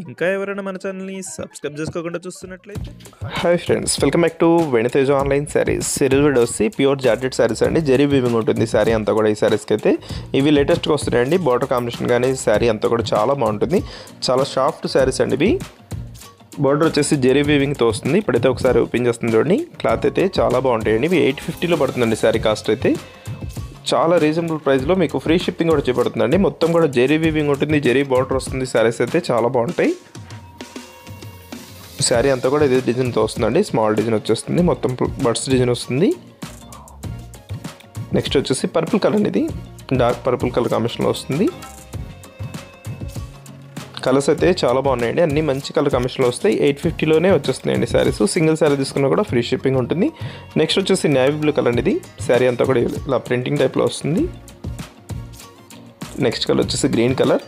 ఇంకా ఎవరైనా మన ఛానల్‌ని సబ్స్క్రైబ్ చేసుకోకుండా చూస్తున్నట్లయితే hi friends, welcome back to వెనితేజ్ online saris. Series video వచ్చి ప్యూర్ జార్జెట్ శారీస్ అండి. జరీ వీవింగ్ ఉంటుంది శారీ అంతా కూడా. ఈ శారీస్కి అయితే ఇవి లేటెస్ట్గా వస్తున్నాయండి. బార్డర్ కాంబినేషన్ కానీ శారీ అంతా కూడా చాలా బాగుంటుంది. చాలా సాఫ్ట్ శారీస్ అండి ఇవి. బార్డర్ వచ్చేసి జరీ వీవింగ్తో వస్తుంది. ఇప్పుడైతే ఒకసారి ఓపెన్ చేస్తుంది చూడండి. క్లాత్ అయితే చాలా బాగుంటాయండి. ఇవి 850లో పడుతుందండి శారీ కాస్ట్ అయితే. చాలా రీజనబుల్ ప్రైస్లో మీకు ఫ్రీ షిప్పింగ్ కూడా చేయబడుతుందండి. మొత్తం కూడా జరీ వీవింగ్ ఉంటుంది, జరీ బార్డర్ వస్తుంది. శారీస్ అయితే చాలా బాగుంటాయి. శారీ అంతా కూడా ఇదే డిజైన్తో వస్తుందండి. స్మాల్ డిజైన్ వచ్చేస్తుంది, మొత్తం బర్డ్స్ డిజైన్ వస్తుంది. నెక్స్ట్ వచ్చేసి పర్పుల్ కలర్, ఇది డార్క్ పర్పుల్ కలర్ కాంబినేషన్లో వస్తుంది. కలర్స్ అయితే చాలా బాగున్నాయండి. అన్ని మంచి కలర్ కాంబినేషన్లో వస్తాయి. 850లోనే వచ్చేస్తున్నాయండి శారీస్. సింగిల్ శారీ తీసుకున్నా కూడా ఫ్రీ షిప్పింగ్ ఉంటుంది. నెక్స్ట్ వచ్చేసి నేవీ బ్లూ కలర్, ఇది శారీ అంతా కూడా ఇలా ప్రింటింగ్ టైప్లో వస్తుంది. నెక్స్ట్ కలర్ వచ్చేసి గ్రీన్ కలర్.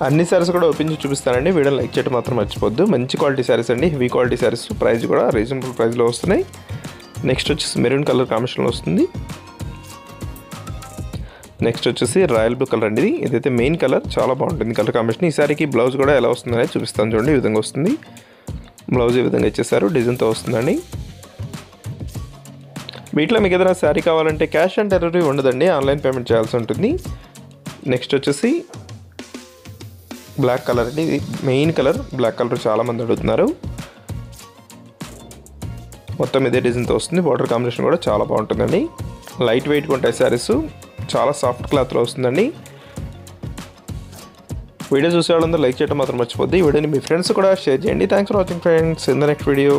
అన్ని శారీస్ కూడా ఓపెన్ చేసి చూపిస్తానండి. వీడియో లైక్ చేయడం మాత్రం మర్చిపోద్దు. మంచి క్వాలిటీ శారీస్ అండి, హెవీ క్వాలిటీ శారీస్. ప్రైస్ కూడా రీజనబుల్ ప్రైస్లో వస్తున్నాయి. నెక్స్ట్ వచ్చేసి మెరూన్ కలర్ కాంబినేషన్లో వస్తుంది. నెక్స్ట్ వచ్చేసి రాయల్ బ్లూ కలర్ అండి. ఇదైతే మెయిన్ కలర్, చాలా బాగుంటుంది కలర్ కాంబినేషన్. ఈ శారీకి బ్లౌజ్ కూడా ఎలా వస్తుందనేది చూపిస్తాను చూడండి. ఈ విధంగా వస్తుంది బ్లౌజ్. ఈ విధంగా ఇచ్చేసారు, డిజైన్తో వస్తుందండి. వీటిలో మీకు ఏదైనా శారీ కావాలంటే క్యాష్ ఆన్ డెలివరీ ఉండదండి, ఆన్లైన్ పేమెంట్ చేయాల్సి ఉంటుంది. నెక్స్ట్ వచ్చేసి బ్లాక్ కలర్ అండి. ఇది మెయిన్ కలర్. బ్లాక్ కలర్ చాలామంది అడుగుతున్నారు. మొత్తం ఇదే డిజైన్తో వస్తుంది. బార్డర్ కాంబినేషన్ కూడా చాలా బాగుంటుందండి. లైట్ వెయిట్గా ఉంటాయి శారీస్. చాలా సాఫ్ట్ క్లాత్లో వస్తుందండి. వీడియో చూసే వాళ్ళందరూ లైక్ చేయడం మాత్రం మర్చిపోద్ది. ఈ వీడియోని మీ ఫ్రెండ్స్ కూడా షేర్ చేయండి. Thanks for watching friends. In the next video.